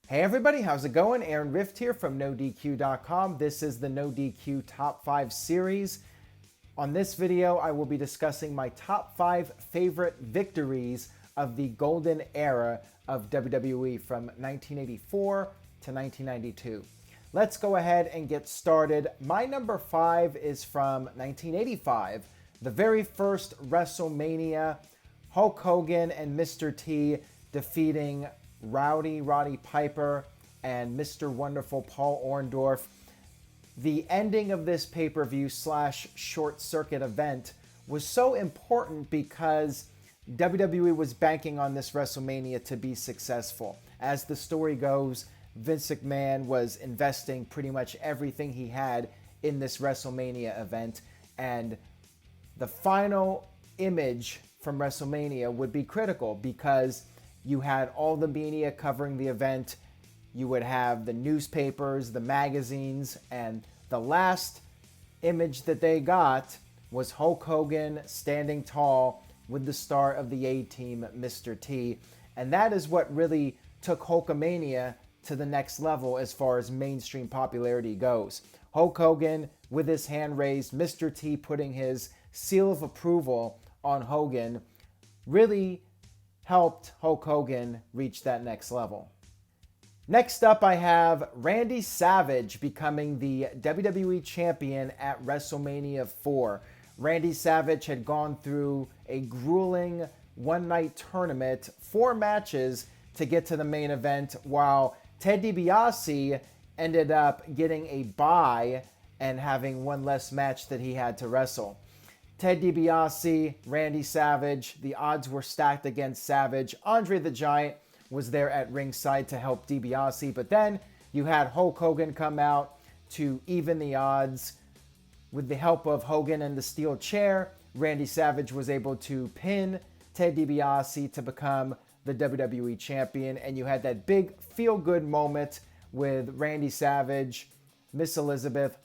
Hey everybody, how's it going? Aaron Rift here from NoDQ.com. This is the NoDQ Top 5 series. On this video, I will be discussing my top 5 favorite victories of the Golden Era of WWE from 1984 to 1992. Let's go ahead and get started. My number 5 is from 1985, the very first WrestleMania, Hulk Hogan and Mr. T defeating Roddy Piper and Mr. Wonderful Paul Orndorff. The ending of this pay-per-view / short circuit event was so important because WWE was banking on this WrestleMania to be successful. As the story goes, Vince McMahon was investing pretty much everything he had in this WrestleMania event, and the final image from WrestleMania would be critical because you had all the media covering the event. You would have the newspapers, the magazines, and the last image that they got was Hulk Hogan standing tall with the star of the A-Team, Mr. T. And that is what really took Hulkamania to the next level as far as mainstream popularity goes. Hulk Hogan with his hand raised, Mr. T putting his seal of approval on Hogan, really helped Hulk Hogan reach that next level. Next up, I have Randy Savage becoming the WWE Champion at WrestleMania 4. Randy Savage had gone through a grueling one-night tournament, 4 matches to get to the main event, while Ted DiBiase ended up getting a bye and having one less match that he had to wrestle. Ted DiBiase, Randy Savage, the odds were stacked against Savage. Andre the Giant was there at ringside to help DiBiase, but then you had Hulk Hogan come out to even the odds. With the help of Hogan and the steel chair, Randy Savage was able to pin Ted DiBiase to become the WWE Champion, and you had that big feel-good moment with Randy Savage, Miss Elizabeth,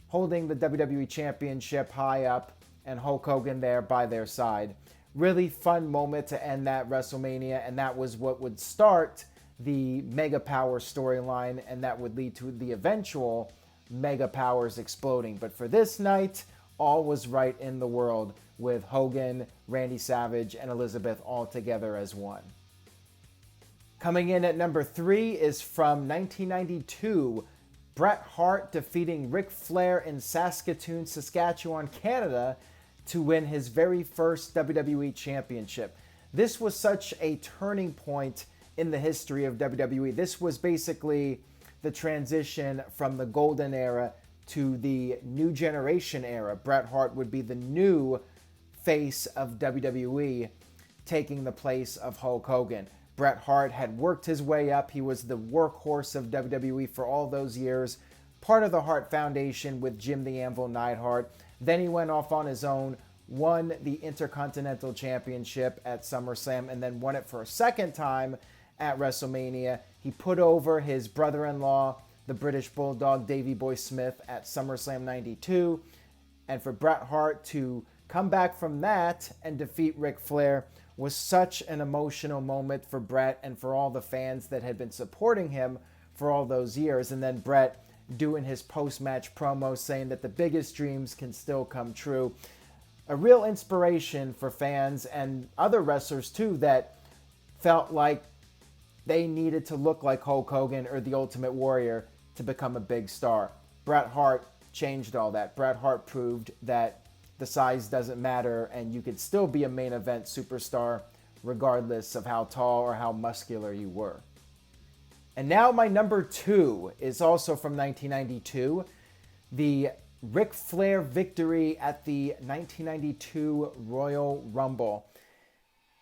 holding the WWE Championship high up, and Hulk Hogan there by their side. Really fun moment to end that WrestleMania, and that was what would start the Mega Power storyline, and that would lead to the eventual Mega Powers exploding. But for this night, all was right in the world with Hogan, Randy Savage, and Elizabeth all together as one. Coming in at number 3 is from 1992, Bret Hart defeating Ric Flair in Saskatoon, Saskatchewan, Canada to win his very first WWE Championship. This was such a turning point in the history of WWE. This was basically the transition from the Golden Era to the New Generation Era. Bret Hart would be the new face of WWE, taking the place of Hulk Hogan. Bret Hart had worked his way up. He was the workhorse of WWE for all those years, part of the Hart Foundation with Jim the Anvil Neidhart. Then he went off on his own, won the Intercontinental Championship at SummerSlam, and then won it for a second time at WrestleMania. He put over his brother-in-law, the British Bulldog Davey Boy Smith, at SummerSlam 92. And for Bret Hart to come back from that and defeat Ric Flair was such an emotional moment for Bret and for all the fans that had been supporting him for all those years. And then Bret doing his post-match promo saying that the biggest dreams can still come true. A real inspiration for fans and other wrestlers too that felt like they needed to look like Hulk Hogan or the Ultimate Warrior to become a big star. Bret Hart changed all that. Bret Hart proved that the size doesn't matter and you could still be a main event superstar regardless of how tall or how muscular you were. And now my number 2 is also from 1992, the Ric Flair victory at the 1992 Royal Rumble.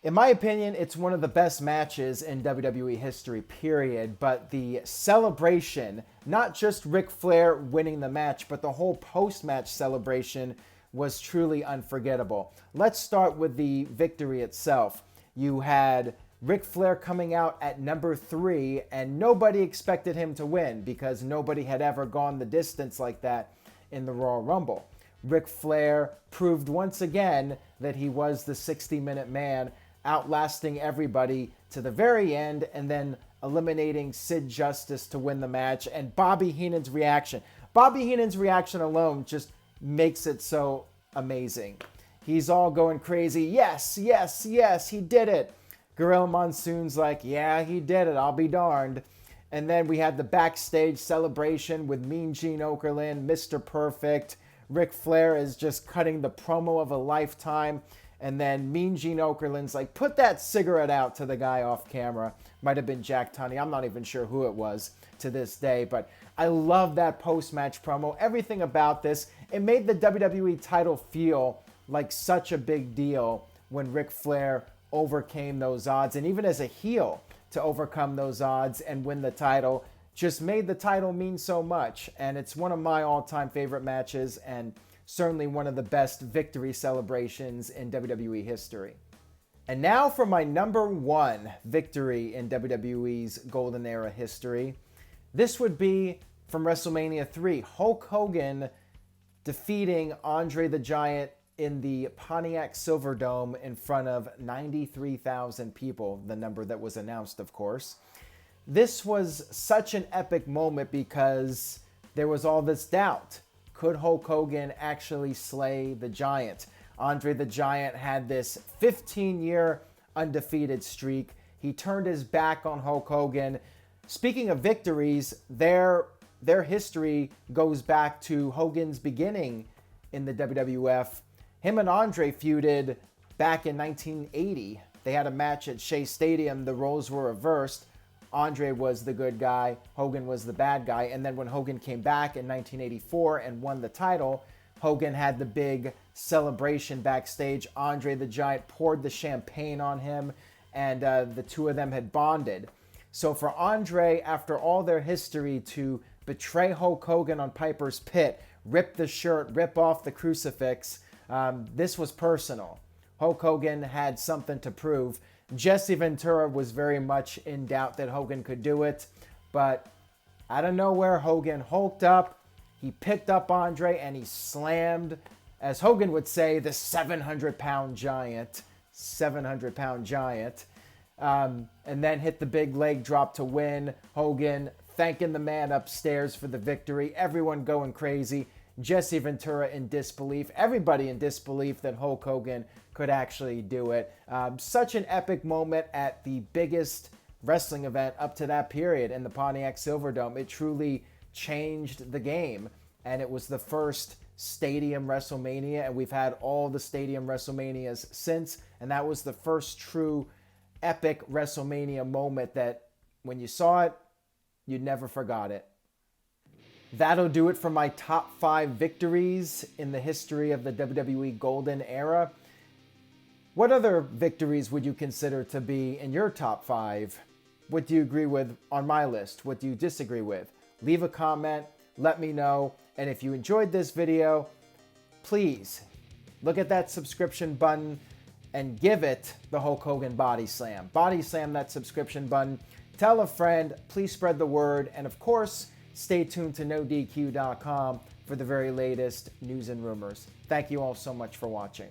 In my opinion, it's one of the best matches in WWE history, period. But the celebration, not just Ric Flair winning the match, but the whole post-match celebration was truly unforgettable. Let's start with the victory itself. You had Ric Flair coming out at number 3, and nobody expected him to win because nobody had ever gone the distance like that in the Royal Rumble. Ric Flair proved once again that he was the 60-minute man, outlasting everybody to the very end, and then eliminating Sid Justice to win the match, and Bobby Heenan's reaction. Bobby Heenan's reaction alone just makes it so amazing. He's all going crazy. Yes, yes, yes, he did it. Gorilla Monsoon's like, yeah, he did it. I'll be darned. And then we had the backstage celebration with Mean Gene Okerlund, Mr. Perfect. Ric Flair is just cutting the promo of a lifetime. And then Mean Gene Okerlund's like, put that cigarette out to the guy off camera. Might have been Jack Tunney. I'm not even sure who it was to this day. But I love that post-match promo. Everything about this. It made the WWE title feel like such a big deal when Ric Flair overcame those odds. And even as a heel, to overcome those odds and win the title just made the title mean so much. And it's one of my all-time favorite matches and certainly one of the best victory celebrations in WWE history. And now for my number one victory in WWE's Golden Era history. This would be from WrestleMania 3. Hulk Hogan defeating Andre the Giant in the Pontiac Silverdome in front of 93,000 people, the number that was announced, of course. This was such an epic moment because there was all this doubt. Could Hulk Hogan actually slay the Giant? Andre the Giant had this 15-year undefeated streak. He turned his back on Hulk Hogan. Speaking of victories, their history goes back to Hogan's beginning in the WWF. Him and Andre feuded back in 1980. They had a match at Shea Stadium. The roles were reversed. Andre was the good guy. Hogan was the bad guy. And then when Hogan came back in 1984 and won the title, Hogan had the big celebration backstage. Andre the Giant poured the champagne on him, and the two of them had bonded. So for Andre, after all their history, to betray Hulk Hogan on Piper's Pit, rip the shirt, rip off the crucifix, this was personal. Hulk Hogan had something to prove. Jesse Ventura was very much in doubt that Hogan could do it, but out of nowhere, Hogan hulked up. He picked up Andre and he slammed, as Hogan would say, the 700-pound giant. 700-pound giant. And then hit the big leg drop to win. Hogan thanking the man upstairs for the victory. Everyone going crazy. Jesse Ventura in disbelief. Everybody in disbelief that Hulk Hogan could actually do it. Such an epic moment at the biggest wrestling event up to that period in the Pontiac Silverdome. It truly changed the game, and it was the first stadium WrestleMania, and we've had all the stadium WrestleManias since, and that was the first true epic WrestleMania moment that when you saw it, you never forgot it. That'll do it for my top 5 victories in the history of the WWE Golden Era. What other victories would you consider to be in your top 5? What do you agree with on my list? What do you disagree with? Leave a comment, let me know. And if you enjoyed this video, please look at that subscription button and give it the Hulk Hogan body slam. Body slam that subscription button. Tell a friend, please spread the word. And of course, stay tuned to NoDQ.com for the very latest news and rumors. Thank you all so much for watching.